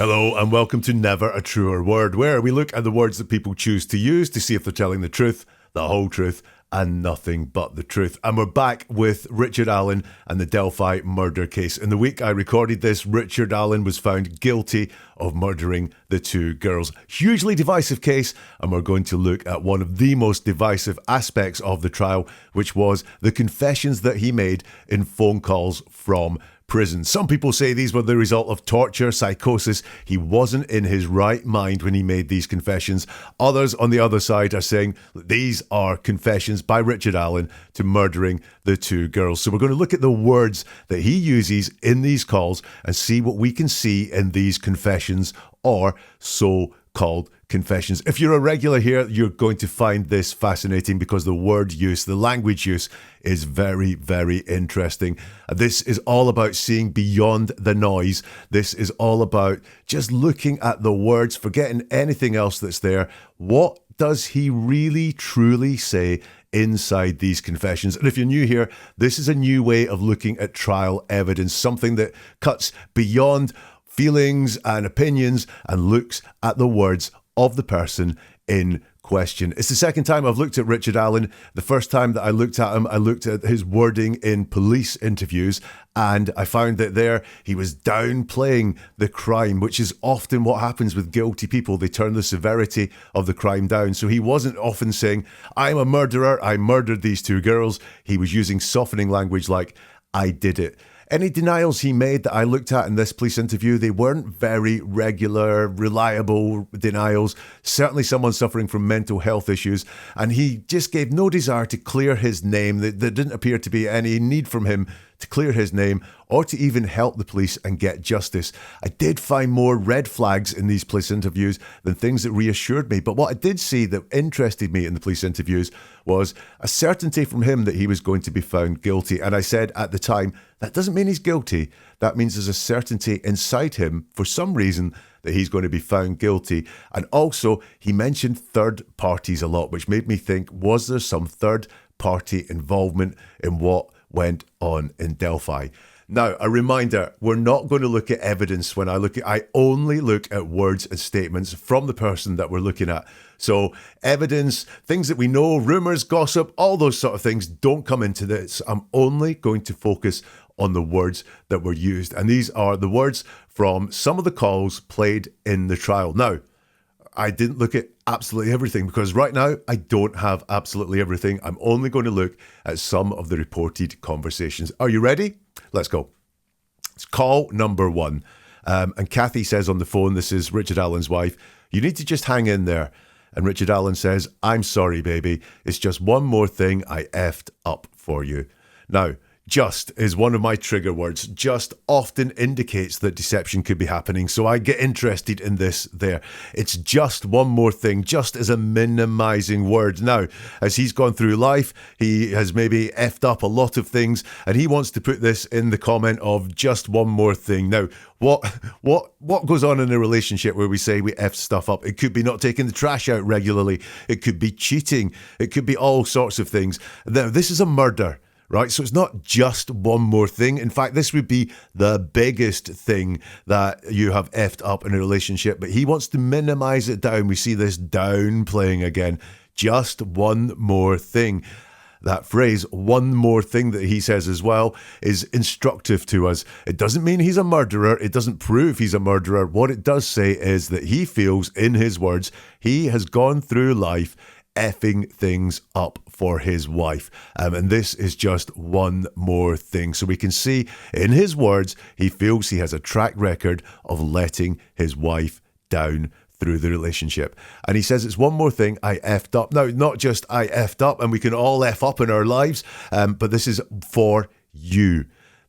Hello and welcome to Never a Truer Word, where we look at the words that people choose to use to see if they're telling the truth, the whole truth, and nothing but the truth. And we're back with Richard Allen and the Delphi murder case. In the week I recorded this, Richard Allen was found guilty of murdering the two girls. Hugely divisive case, and we're going to look at one of the most divisive aspects of the trial, which was the confessions that he made in phone calls from prison. Some people say these were the result of torture, psychosis. He wasn't in his right mind when he made these confessions. Others on the other side are saying that these are confessions by Richard Allen to murdering the two girls. So we're going to look at the words that he uses in these calls and see what we can see in these confessions, or so-called confessions. If you're a regular here, you're going to find this fascinating because the word use, the language use, is very, very interesting. This is all about seeing beyond the noise. This is all about just looking at the words, forgetting anything else that's there. What does he really, truly say inside these confessions? And if you're new here, this is a new way of looking at trial evidence, something that cuts beyond feelings and opinions and looks at the words of the person in question. It's the second time I've looked at Richard Allen. The first time that I looked at him, I looked at his wording in police interviews, and I found that there he was downplaying the crime, which is often what happens with guilty people. They turn the severity of the crime down. So he wasn't often saying, "I'm a murderer, I murdered these two girls." He was using softening language like, "I did it." Any denials he made that I looked at in this police interview, they weren't very regular, reliable denials. Certainly someone suffering from mental health issues. And he just gave no desire to clear his name. There didn't appear to be any need from him to clear his name or to even help the police and get justice. I did find more red flags in these police interviews than things that reassured me. But what I did see that interested me in the police interviews was a certainty from him that he was going to be found guilty. And I said at the time, that doesn't mean he's guilty. That means there's a certainty inside him for some reason that he's going to be found guilty. And also, he mentioned third parties a lot, which made me think, was there some third party involvement in what went on in Delphi? Now, a reminder, we're not going to look at evidence when I only look at words and statements from the person that we're looking at. So evidence, things that we know, rumors, gossip, all those sort of things don't come into this. I'm only going to focus on the words that were used. And these are the words from some of the calls played in the trial. Now, I didn't look at absolutely everything because right now I don't have absolutely everything. I'm only going to look at some of the reported conversations. Are you ready? Let's go. It's call number one. And Kathy says on the phone, this is Richard Allen's wife, "You need to just hang in there." And Richard Allen says, "I'm sorry, baby. It's just one more thing I effed up for you." Now, just is one of my trigger words. Just often indicates that deception could be happening. So I get interested in this there. It's just one more thing. Just is a minimizing word. Now, as he's gone through life, he has maybe effed up a lot of things, and he wants to put this in the comment of just one more thing. Now, what goes on in a relationship where we say we effed stuff up? It could be not taking the trash out regularly. It could be cheating. It could be all sorts of things. Now, this is a murder. Right, so it's not just one more thing. In fact, this would be the biggest thing that you have effed up in a relationship, but he wants to minimize it down. We see this downplaying again. Just one more thing. That phrase, one more thing, that he says as well, is instructive to us. It doesn't mean he's a murderer. It doesn't prove he's a murderer. What it does say is that he feels, in his words, he has gone through life effing things up for his wife. And this is just one more thing. So we can see in his words, he feels he has a track record of letting his wife down through the relationship. And he says it's one more thing I effed up. Now, not just I effed up, and we can all F up in our lives, but this is for you.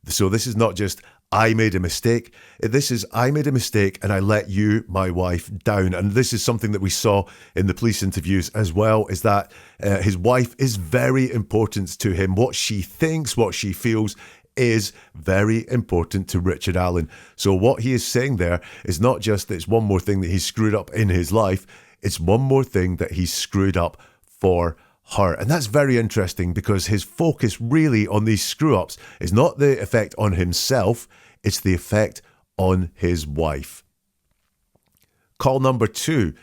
So this is not just I made a mistake. This is I made a mistake and I let you, my wife, down. And this is something that we saw in the police interviews as well, is that his wife is very important to him. What she thinks, what she feels is very important to Richard Allen. So what he is saying there is not just that it's one more thing that he's screwed up in his life, it's one more thing that he's screwed up for her. And that's very interesting because his focus really on these screw-ups is not the effect on himself, it's the effect on his wife. Call number 2.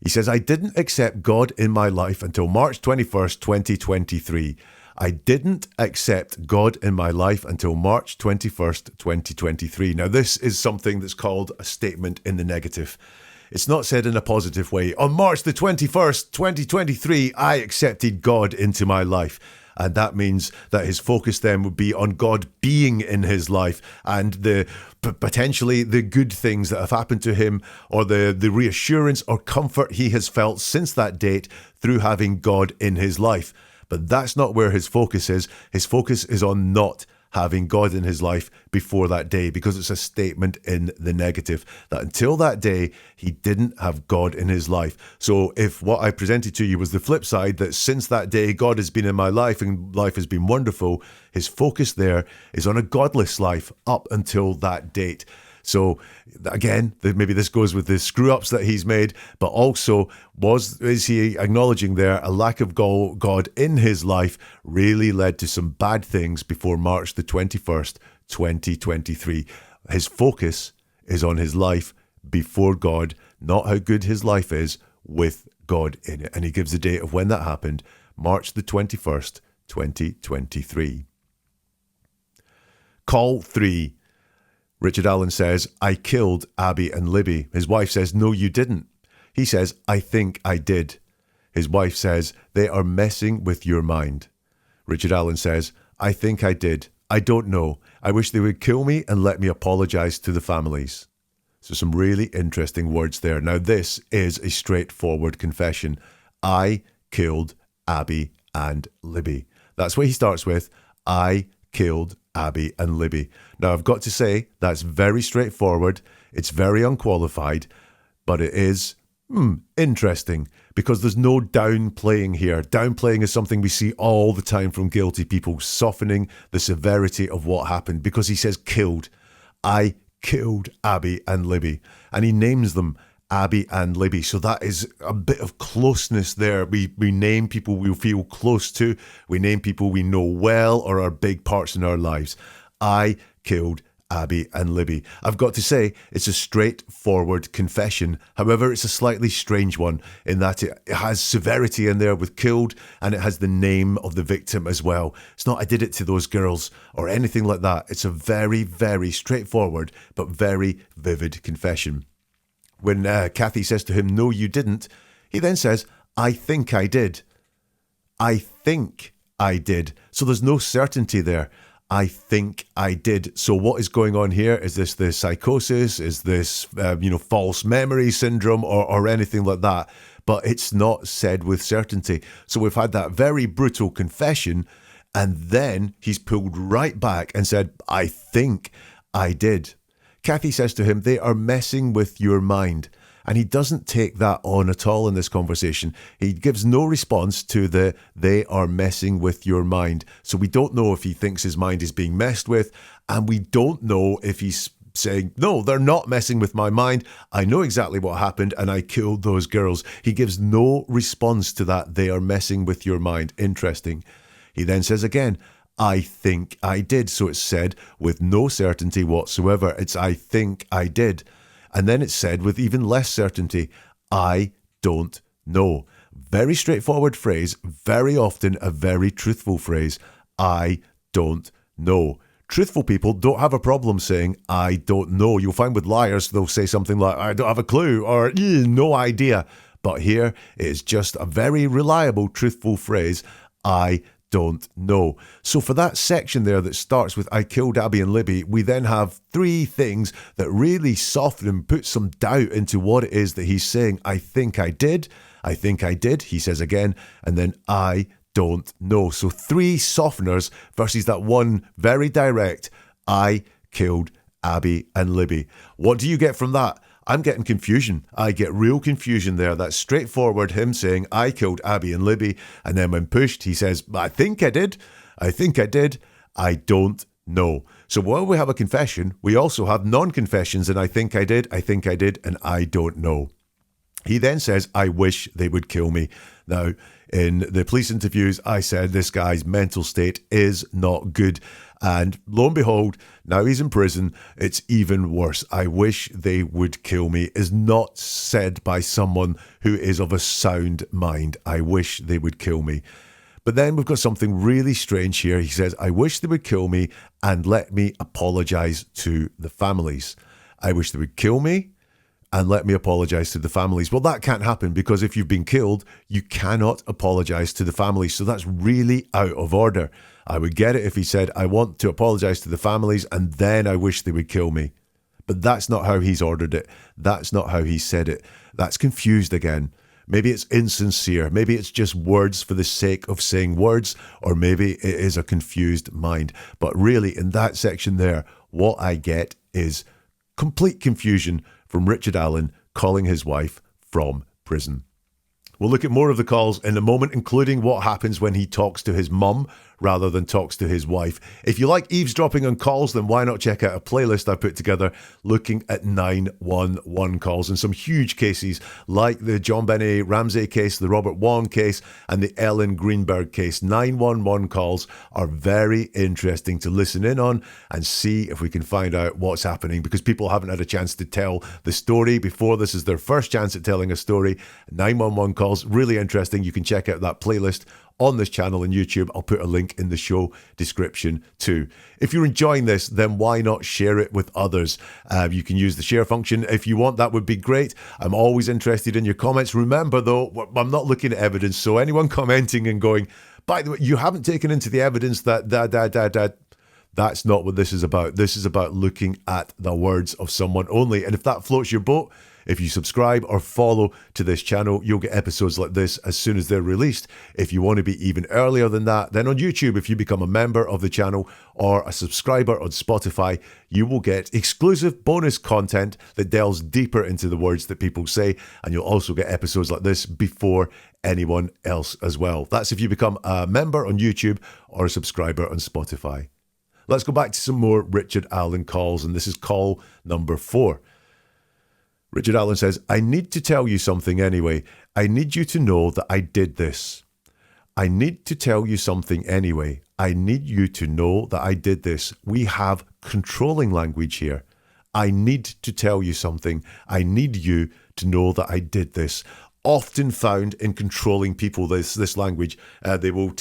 He says, I didn't accept God in my life until March 21st, 2023. I didn't accept God in my life until March 21st, 2023. Now, this is something that's called a statement in the negative. It's not said in a positive way. On March the 21st, 2023, I accepted God into my life. And that means that his focus then would be on God being in his life and potentially the good things that have happened to him, or the reassurance or comfort he has felt since that date through having God in his life. But that's not where his focus is. His focus is on not having God in his life before that day, because it's a statement in the negative that until that day, he didn't have God in his life. So if what I presented to you was the flip side, that since that day, God has been in my life and life has been wonderful, his focus there is on a godless life up until that date. So again, maybe this goes with the screw-ups that he's made, but also is he acknowledging there a lack of God in his life really led to some bad things before March the 21st, 2023. His focus is on his life before God, not how good his life is with God in it. And he gives the date of when that happened, March the 21st, 2023. Call 3. Richard Allen says, I killed Abby and Libby. His wife says, no, you didn't. He says, I think I did. His wife says, they are messing with your mind. Richard Allen says, I think I did. I don't know. I wish they would kill me and let me apologize to the families. So some really interesting words there. Now, this is a straightforward confession. I killed Abby and Libby. That's what he starts with. I killed Abby and Libby. Now, I've got to say, that's very straightforward. It's very unqualified, but it is interesting because there's no downplaying here. Downplaying is something we see all the time from guilty people, softening the severity of what happened, because he says killed. I killed Abby and Libby. And he names them Abby and Libby. So that is a bit of closeness there. We name people we feel close to. We name people we know well or are big parts in our lives. I killed Abby and Libby. I've got to say, it's a straightforward confession. However, it's a slightly strange one in that it has severity in there with killed, and it has the name of the victim as well. It's not I did it to those girls or anything like that. It's a very, very straightforward but very vivid confession. When Kathy says to him, no, you didn't, he then says, I think I did. I think I did. So there's no certainty there. I think I did. So what is going on here? Is this the psychosis? Is this, false memory syndrome or anything like that? But it's not said with certainty. So we've had that very brutal confession, and then he's pulled right back and said, I think I did. Kathy says to him, they are messing with your mind. And he doesn't take that on at all in this conversation. He gives no response to they are messing with your mind. So we don't know if he thinks his mind is being messed with. And we don't know if he's saying, no, they're not messing with my mind. I know exactly what happened and I killed those girls. He gives no response to that. They are messing with your mind. Interesting. He then says again, I think I did. So it's said with no certainty whatsoever. It's I think I did. And then it's said with even less certainty, I don't know. Very straightforward phrase, very often a very truthful phrase. I don't know. Truthful people don't have a problem saying, I don't know. You'll find with liars, they'll say something like, I don't have a clue, or no idea. But here it is just a very reliable, truthful phrase, I don't know. So for that section there that starts with I killed Abby and Libby, we then have three things that really soften and put some doubt into what it is that he's saying. I think I did, he says again, and then I don't know. So three softeners versus that one very direct, I killed Abby and Libby. What do you get from that? I'm getting confusion. I get real confusion there. That's straightforward, him saying, I killed Abby and Libby. And then when pushed, he says, I think I did. I don't know. So while we have a confession, we also have non-confessions. And I think I did, and I don't know. He then says, I wish they would kill me. Now, in the police interviews, I said this guy's mental state is not good. And lo and behold, now he's in prison. It's even worse. I wish they would kill me is not said by someone who is of a sound mind. I wish they would kill me. But then we've got something really strange here. He says, I wish they would kill me and let me apologize to the families. I wish they would kill me and let me apologize to the families. Well, that can't happen because if you've been killed, you cannot apologize to the families. So that's really out of order. I would get it if he said, I want to apologize to the families and then I wish they would kill me. But that's not how he's ordered it. That's not how he said it. That's confused again. Maybe it's insincere. Maybe it's just words for the sake of saying words, or maybe it is a confused mind. But really, in that section there, what I get is complete confusion from Richard Allen calling his wife from prison. We'll look at more of the calls in a moment, including what happens when he talks to his mum rather than talks to his wife. If you like eavesdropping on calls, then why not check out a playlist I put together looking at 911 calls and some huge cases like the John Benet Ramsey case, the Robert Wong case, and the Ellen Greenberg case. 911 calls are very interesting to listen in on and see if we can find out what's happening, because people haven't had a chance to tell the story before. This is their first chance at telling a story. 911 calls, really interesting. You can check out that playlist on this channel on YouTube. I'll put a link in the show description too. If you're enjoying this, then why not share it with others? You can use the share function if you want. That would be great. I'm always interested in your comments. Remember though, I'm not looking at evidence. So anyone commenting and going, by the way, you haven't taken into the evidence that that's not what this is about. This is about looking at the words of someone only. And if that floats your boat, if you subscribe or follow to this channel, you'll get episodes like this as soon as they're released. If you want to be even earlier than that, then on YouTube, if you become a member of the channel or a subscriber on Spotify, you will get exclusive bonus content that delves deeper into the words that people say. And you'll also get episodes like this before anyone else as well. That's if you become a member on YouTube or a subscriber on Spotify. Let's go back to some more Richard Allen calls, and this is call number 4. Richard Allen says, I need to tell you something anyway. I need you to know that I did this. I need to tell you something anyway. I need you to know that I did this. We have controlling language here. I need to tell you something. I need you to know that I did this. Often found in controlling people, this language, they will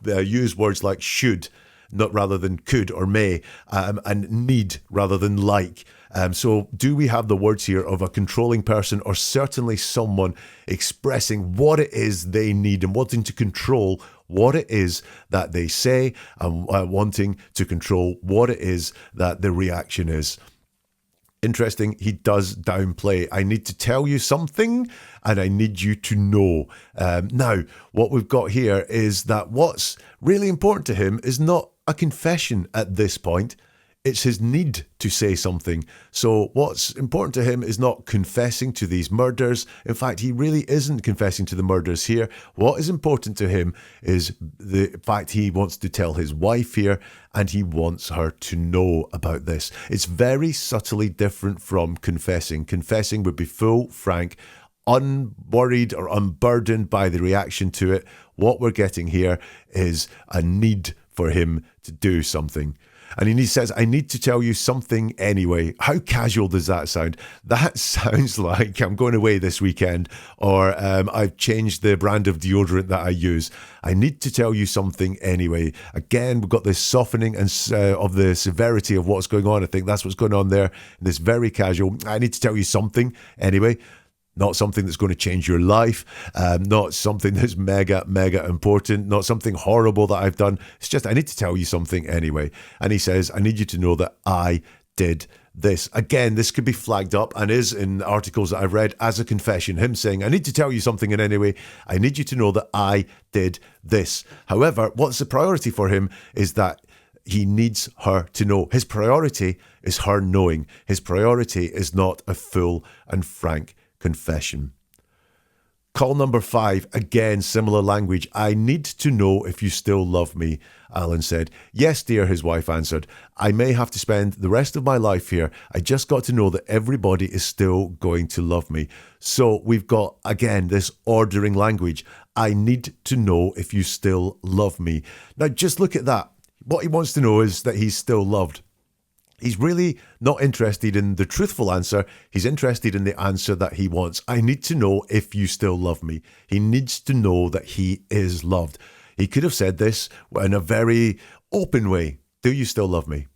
use words like should, not rather than could or may, and need rather than like. So do we have the words here of a controlling person, or certainly someone expressing what it is they need and wanting to control what it is that they say, and wanting to control what it is that the reaction is? Interesting, he does downplay. I need to tell you something and I need you to know. Now, what we've got here is that what's really important to him is not a confession at this point. It's his need to say something. So what's important to him is not confessing to these murders. In fact, he really isn't confessing to the murders here. What is important to him is the fact he wants to tell his wife here, and he wants her to know about this. It's very subtly different from confessing. Confessing would be full, frank, unworried or unburdened by the reaction to it. What we're getting here is a need for him to do something. And he says, I need to tell you something anyway. How casual does that sound? That sounds like I'm going away this weekend, or I've changed the brand of deodorant that I use. I need to tell you something anyway. Again, we've got this softening and of the severity of what's going on. I think that's what's going on there. This very casual, I need to tell you something anyway. Not something that's going to change your life, not something that's mega, mega important, not something horrible that I've done. It's just, I need to tell you something anyway. And he says, I need you to know that I did this. Again, this could be flagged up and is in articles that I've read as a confession. Him saying, I need to tell you something in any way. I need you to know that I did this. However, what's the priority for him is that he needs her to know. His priority is her knowing. His priority is not a full and frank confession. Call number 5, again, similar language. I need to know if you still love me, Alan said. Yes, dear, his wife answered. I may have to spend the rest of my life here. I just got to know that everybody is still going to love me. So we've got, again, this ordering language. I need to know if you still love me. Now, just look at that. What he wants to know is that he's still loved. He's really not interested in the truthful answer. He's interested in the answer that he wants. I need to know if you still love me. He needs to know that he is loved. He could have said this in a very open way. Do you still love me?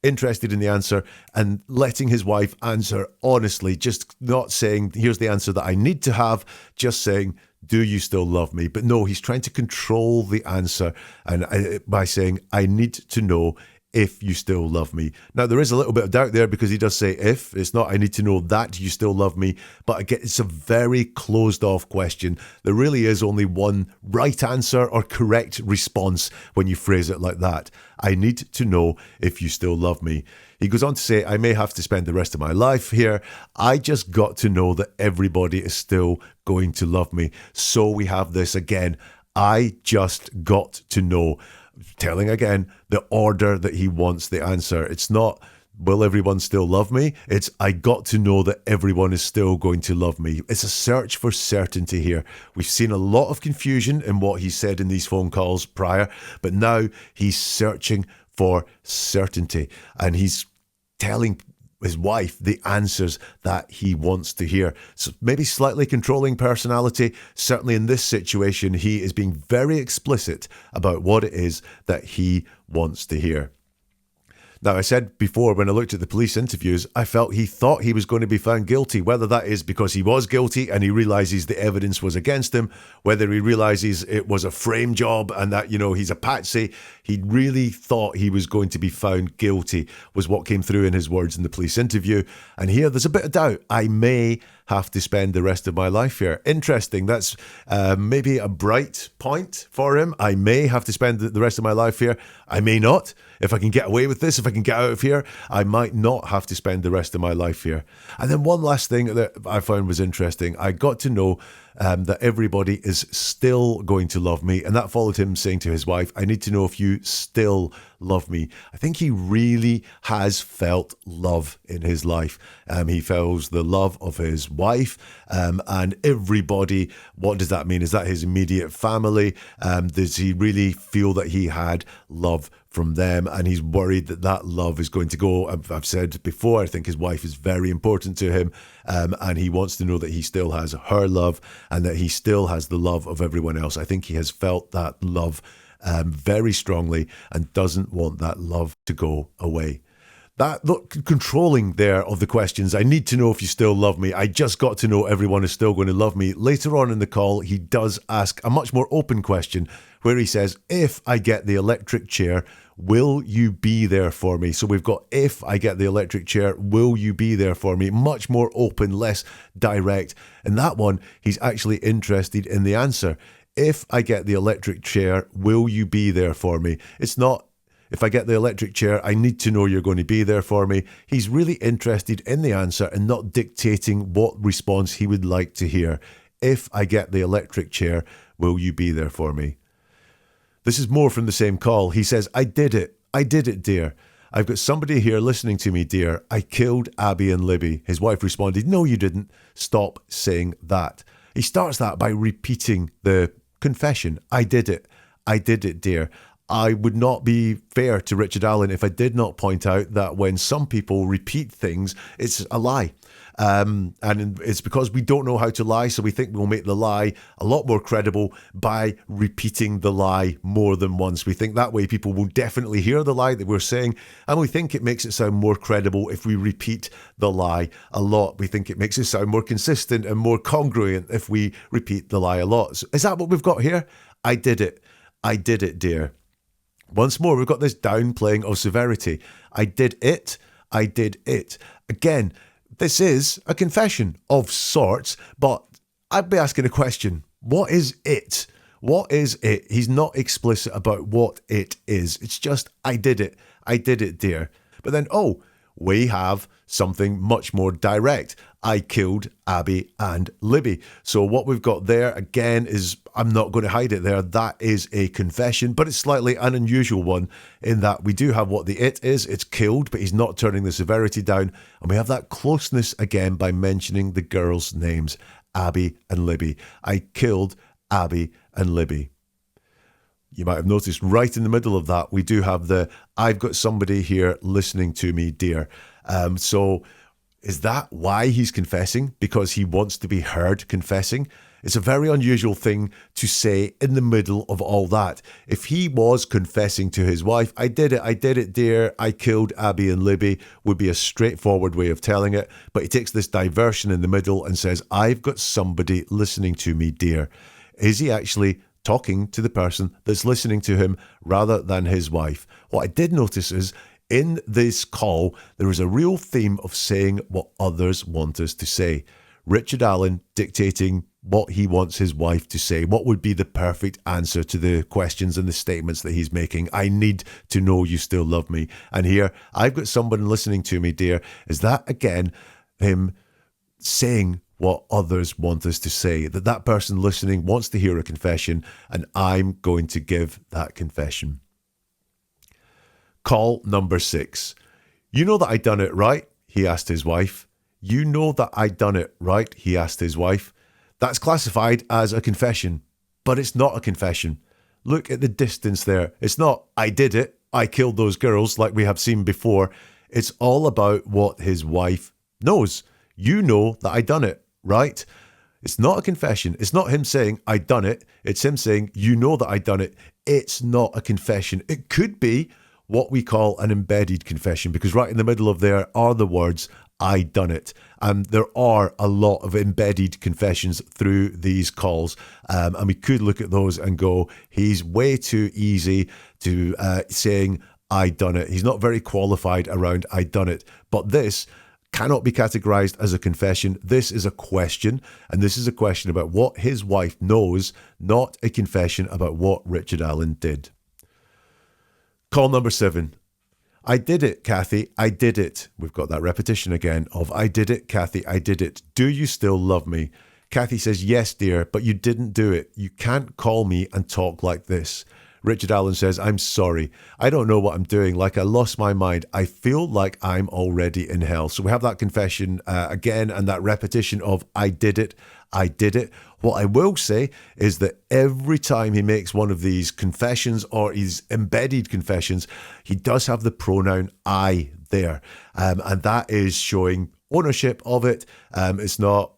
Interested in the answer and letting his wife answer honestly, just not saying, here's the answer that I need to have, just saying, do you still love me? But no, he's trying to control the answer and by saying, I need to know if you still love me. Now, there is a little bit of doubt there because he does say if. It's not, I need to know that you still love me. But again, it's a very closed off question. There really is only one right answer or correct response when you phrase it like that. I need to know if you still love me. He goes on to say, I may have to spend the rest of my life here. I just got to know that everybody is still going to love me. So we have this again. I just got to know. Telling again the order that he wants the answer. It's not, will everyone still love me? It's, I got to know that everyone is still going to love me. It's a search for certainty here. We've seen a lot of confusion in what he said in these phone calls prior, but now he's searching for certainty and he's telling his wife the answers that he wants to hear. So maybe slightly controlling personality. Certainly in this situation, he is being very explicit about what it is that he wants to hear. Now, I said before when I looked at the police interviews, I felt he thought he was going to be found guilty, whether that is because he was guilty and he realises the evidence was against him, whether he realises it was a frame job and that, he's a patsy. He really thought he was going to be found guilty, was what came through in his words in the police interview. And here there's a bit of doubt. I may have to spend the rest of my life here. Interesting. That's maybe a bright point for him. I may have to spend the rest of my life here. I may not. If I can get away with this, if I can get out of here, I might not have to spend the rest of my life here. And then one last thing that I found was interesting. I got to know that everybody is still going to love me. And that followed him saying to his wife, I need to know if you still love me. I think he really has felt love in his life. He feels the love of his wife and everybody. What does that mean? Is that his immediate family? Does he really feel that he had love from them? And he's worried that that love is going to go. I've said before, I think his wife is very important to him. And he wants to know that he still has her love and that he still has the love of everyone else. I think he has felt that love very strongly and doesn't want that love to go away. That look, controlling there of the questions. I need to know if you still love me. I just got to know everyone is still going to love me. Later on in the call, he does ask a much more open question where he says, if I get the electric chair, will you be there for me? So we've got, if I get the electric chair, will you be there for me? Much more open, less direct. And that one, he's actually interested in the answer. If I get the electric chair, will you be there for me? It's not, if I get the electric chair, I need to know you're going to be there for me. He's really interested in the answer and not dictating what response he would like to hear. If I get the electric chair, will you be there for me? This is more from the same call. He says, I did it. I did it, dear. I've got somebody here listening to me, dear. I killed Abby and Libby. His wife responded, no, you didn't. Stop saying that. He starts that by repeating the confession. I did it. I did it, dear. I would not be fair to Richard Allen if I did not point out that when some people repeat things, it's a lie. And it's because we don't know how to lie, so we think we'll make the lie a lot more credible by repeating the lie more than once. We think that way people will definitely hear the lie that we're saying, and we think it makes it sound more credible if we repeat the lie a lot. We think it makes it sound more consistent and more congruent if we repeat the lie a lot. So is that what we've got here? I did it. I did it, dear. Once more, we've got this downplaying of severity. I did it. I did it. Again, this is a confession of sorts, but I'd be asking a question. What is it? What is it? He's not explicit about what it is. It's just, I did it. I did it, dear. But then, we have something much more direct. I killed Abby and Libby. So what we've got there again is, I'm not going to hide it there, that is a confession, but it's slightly an unusual one in that we do have what the it is. It's killed, but he's not turning the severity down. And we have that closeness again by mentioning the girls' names, Abby and Libby. I killed Abby and Libby. You might have noticed right in the middle of that, we do have the I've got somebody here listening to me, dear. So is that why he's confessing? Because he wants to be heard confessing? It's a very unusual thing to say in the middle of all that. If he was confessing to his wife, I did it, dear, I killed Abby and Libby, would be a straightforward way of telling it. But he takes this diversion in the middle and says, I've got somebody listening to me, dear. Is he actually talking to the person that's listening to him rather than his wife? What I did notice is in this call, there is a real theme of saying what others want us to say. Richard Allen dictating what he wants his wife to say. What would be the perfect answer to the questions and the statements that he's making? I need to know you still love me. And here, I've got someone listening to me, dear. Is that, again, him saying what others want us to say? That person listening wants to hear a confession, and I'm going to give that confession. Call number 6. You know that I done it, right? He asked his wife. You know that I done it, right? He asked his wife. That's classified as a confession, but it's not a confession. Look at the distance there. It's not, I did it, I killed those girls like we have seen before. It's all about what his wife knows. You know that I done it, right? It's not a confession. It's not him saying, I done it. It's him saying, you know that I done it. It's not a confession. It could be what we call an embedded confession, because right in the middle of there are the words, I done it. And there are a lot of embedded confessions through these calls. And we could look at those and go, he's way too easy to saying, I done it. He's not very qualified around I done it. But this cannot be categorized as a confession. This is a question. And this is a question about what his wife knows, not a confession about what Richard Allen did. Call number 7. I did it, Kathy. I did it. We've got that repetition again of I did it, Kathy. I did it. Do you still love me? Kathy says, yes, dear, but you didn't do it. You can't call me and talk like this. Richard Allen says, I'm sorry. I don't know what I'm doing. Like I lost my mind. I feel like I'm already in hell. So we have that confession again and that repetition of I did it. I did it. What I will say is that every time he makes one of these confessions or his embedded confessions, he does have the pronoun I there. And that is showing ownership of it. It's not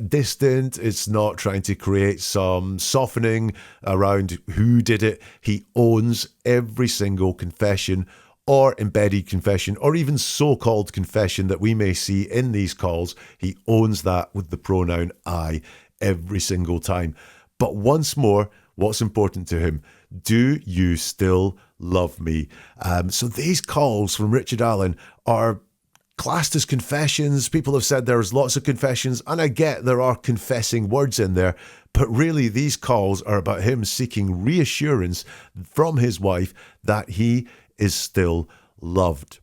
distant. It's not trying to create some softening around who did it. He owns every single confession or embedded confession or even so-called confession that we may see in these calls. He owns that with the pronoun I every single time. But once more, what's important to him? Do you still love me? So these calls from Richard Allen are classed as confessions. People have said there's lots of confessions, and I get there are confessing words in there, but really these calls are about him seeking reassurance from his wife that he is still loved.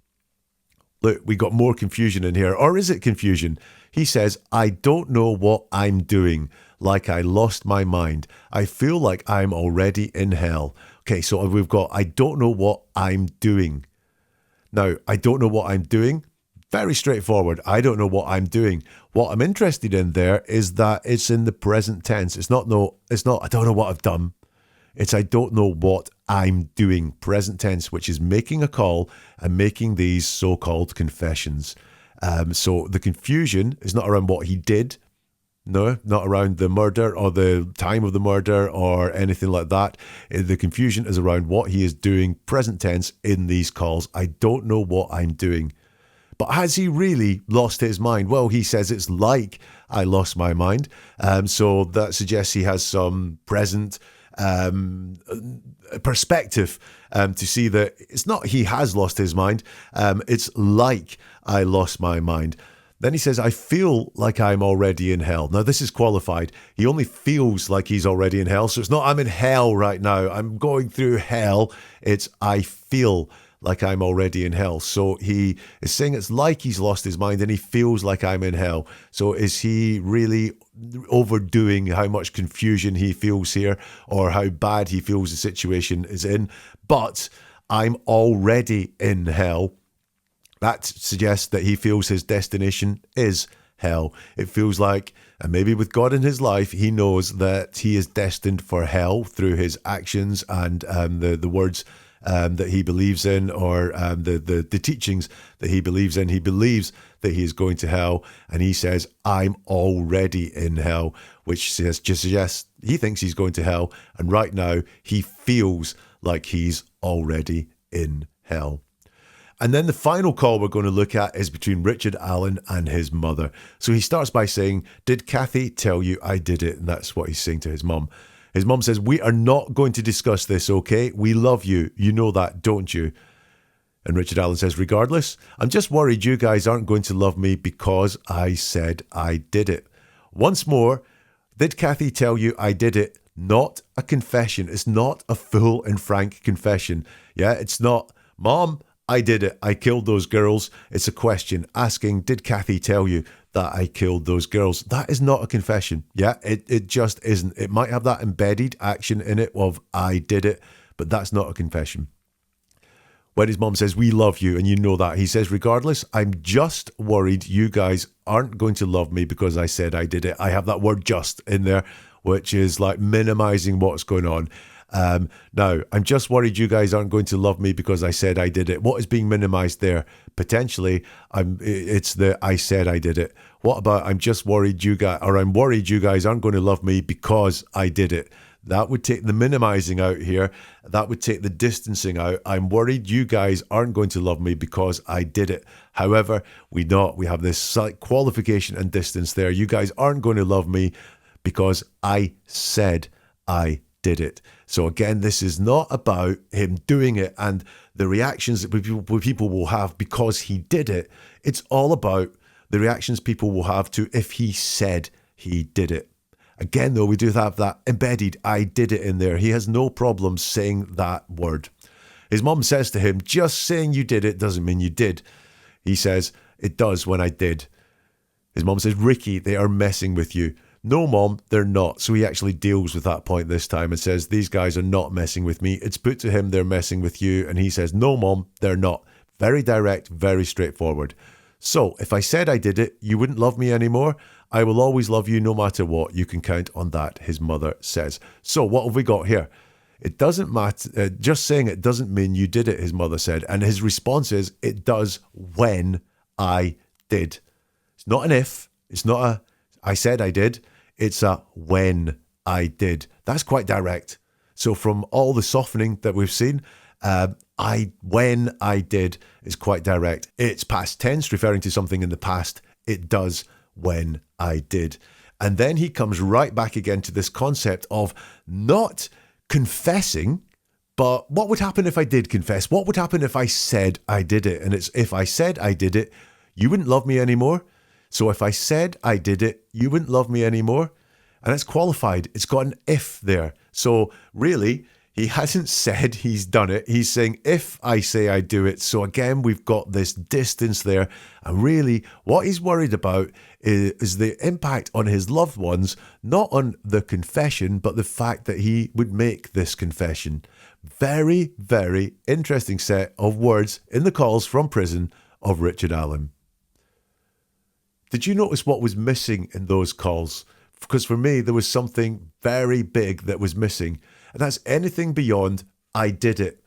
Look, we got more confusion in here, or is it confusion? He says, I don't know what I'm doing, like I lost my mind. I feel like I'm already in hell. Okay, so we've got, I don't know what I'm doing. Now, I don't know what I'm doing. Very straightforward. I don't know what I'm doing. What I'm interested in there is that it's in the present tense. It's not, I don't know what I've done. It's I don't know what I'm doing. Present tense, which is making a call and making these so-called confessions. So the confusion is not around what he did. No, not around the murder or the time of the murder or anything like that. The confusion is around what he is doing, present tense, in these calls. I don't know what I'm doing. But has he really lost his mind? Well, he says it's like I lost my mind. So that suggests he has some present perspective to see that it's not he has lost his mind. It's like I lost my mind. Then he says, I feel like I'm already in hell. Now, this is qualified. He only feels like he's already in hell. So it's not I'm in hell right now. I'm going through hell. It's I feel like I'm already in hell. So he is saying it's like he's lost his mind and he feels like I'm in hell. So is he really overdoing how much confusion he feels here or how bad he feels the situation is in? But I'm already in hell. That suggests that he feels his destination is hell. It feels like, and maybe with God in his life, he knows that he is destined for hell through his actions and the words that he believes in, or the teachings that he believes in. He believes that he is going to hell, and he says, I'm already in hell, which just suggests he thinks he's going to hell, and right now he feels like he's already in hell. And then the final call we're going to look at is between Richard Allen and his mother. So he starts by saying, did Kathy tell you I did it? And that's what he's saying to his mum. His mum says, we are not going to discuss this, okay? We love you. You know that, don't you? And Richard Allen says, regardless, I'm just worried you guys aren't going to love me because I said I did it. Once more, did Kathy tell you I did it? Not a confession. It's not a full and frank confession. Yeah, it's not, Mom, I did it. I killed those girls. It's a question asking, did Kathy tell you that I killed those girls? That is not a confession. Yeah, it just isn't. It might have that embedded action in it of I did it, but that's not a confession. When his mom says, we love you, and you know that, he says, regardless, I'm just worried you guys aren't going to love me because I said I did it. I have that word just in there, which is like minimizing what's going on. Now, I'm just worried you guys aren't going to love me because I said I did it. What is being minimized there? Potentially, it's the I said I did it. What about I'm just worried you guys, or I'm worried you guys aren't going to love me because I did it? That would take the minimizing out here. That would take the distancing out. I'm worried you guys aren't going to love me because I did it. However, we have this slight qualification and distance there. You guys aren't going to love me because I said I did it. So again, this is not about him doing it and the reactions that people will have because he did it. It's all about the reactions people will have to if he said he did it. Again, though, we do have that embedded I did it in there. He has no problem saying that word. His mom says to him, just saying you did it doesn't mean you did. He says, it does when I did. His mom says, Ricky, they are messing with you. No, Mom, they're not. So he actually deals with that point this time and says, these guys are not messing with me. It's put to him, they're messing with you. And he says, no, Mom, they're not. Very direct, very straightforward. So if I said I did it, you wouldn't love me anymore. I will always love you no matter what. You can count on that, his mother says. So what have we got here? It doesn't matter. Just saying it doesn't mean you did it, his mother said. And his response is, it does when I did. It's not an if. It's not a I said I did. It's a when I did. That's quite direct. So from all the softening that we've seen, when I did is quite direct. It's past tense, referring to something in the past. It does when I did. And then he comes right back again to this concept of not confessing, but what would happen if I did confess? What would happen if I said I did it? And it's if I said I did it, you wouldn't love me anymore. So if I said I did it, you wouldn't love me anymore. And it's qualified. It's got an if there. So really, he hasn't said he's done it. He's saying, if I say I do it. So again, we've got this distance there. And really, what he's worried about is the impact on his loved ones, not on the confession, but the fact that he would make this confession. Very, very interesting set of words in the calls from prison of Richard Allen. Did you notice what was missing in those calls? Because for me, there was something very big that was missing. And that's anything beyond, I did it.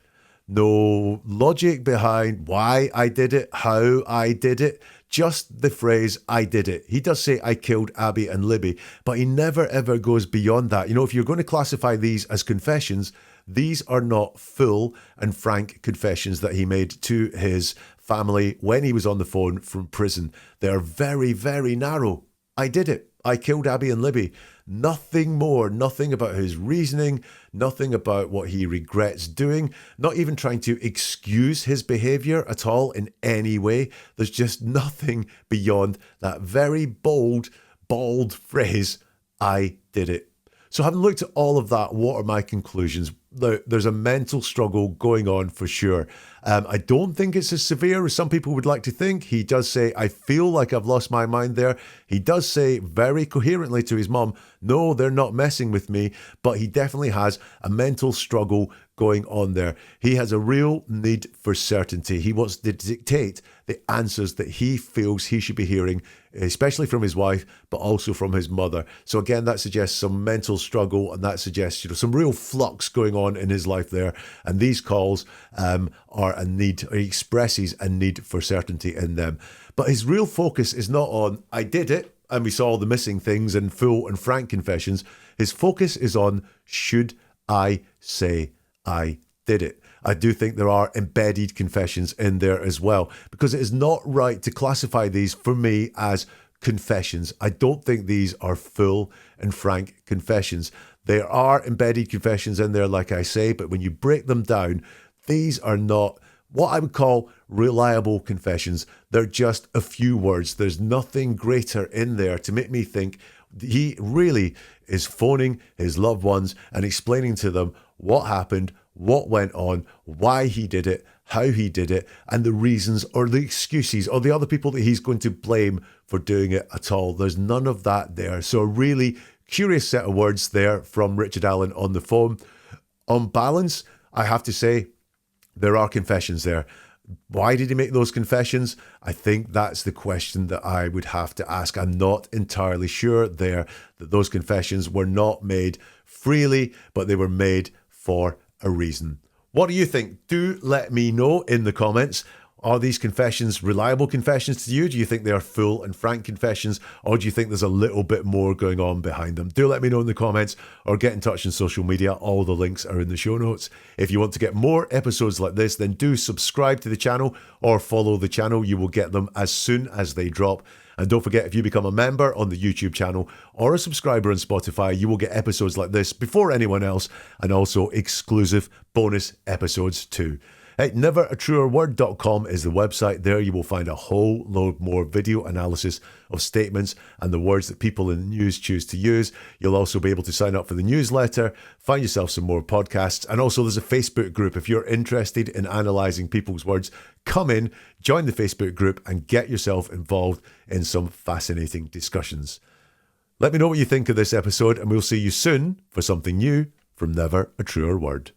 No logic behind why I did it, how I did it. Just the phrase, I did it. He does say, I killed Abby and Libby, but he never ever goes beyond that. You know, if you're going to classify these as confessions, these are not full and frank confessions that he made to his family when he was on the phone from prison. They are very, very narrow. I did it. I killed Abby and Libby. Nothing more, nothing about his reasoning, nothing about what he regrets doing, not even trying to excuse his behavior at all in any way. There's just nothing beyond that very bold, bald phrase, I did it. So having looked at all of that, what are my conclusions? there's a mental struggle going on for sure. I don't think it's as severe as some people would like to think. He does say, I feel like I've lost my mind there. He does say very coherently to his mum, no, they're not messing with me. But he definitely has a mental struggle going on there. He has a real need for certainty. He wants to dictate the answers that he feels he should be hearing, especially from his wife, but also from his mother. So again, that suggests some mental struggle, and that suggests, some real flux going on in his life there. And these calls are a need, or he expresses a need for certainty in them. But his real focus is not on, I did it, and we saw the missing things and full and frank confessions. His focus is on, should I say I did it? I do think there are embedded confessions in there as well, because it is not right to classify these for me as confessions. I don't think these are full and frank confessions. There are embedded confessions in there, like I say, but when you break them down, these are not what I would call reliable confessions. They're just a few words. There's nothing greater in there to make me think he really is phoning his loved ones and explaining to them what happened, what went on, why he did it, how he did it, and the reasons or the excuses or the other people that he's going to blame for doing it at all. There's none of that there. So a really curious set of words there from Richard Allen on the phone. On balance, I have to say, there are confessions there. Why did he make those confessions? I think that's the question that I would have to ask. I'm not entirely sure there that those confessions were not made freely, but they were made for a reason. What do you think? Do let me know in the comments. Are these confessions reliable confessions to you? Do you think they are full and frank confessions, or do you think there's a little bit more going on behind them? Do let me know in the comments, or get in touch on social media. All the links are in the show notes. If you want to get more episodes like this, then do subscribe to the channel or follow the channel. You will get them as soon as they drop. And don't forget, if you become a member on the YouTube channel or a subscriber on Spotify, you will get episodes like this before anyone else, and also exclusive bonus episodes too. Hey, neveratruerword.com is the website. There you will find a whole load more video analysis of statements and the words that people in the news choose to use. You'll also be able to sign up for the newsletter, find yourself some more podcasts, and also there's a Facebook group. If you're interested in analysing people's words, come in, join the Facebook group, and get yourself involved in some fascinating discussions. Let me know what you think of this episode, and we'll see you soon for something new from Never a Truer Word.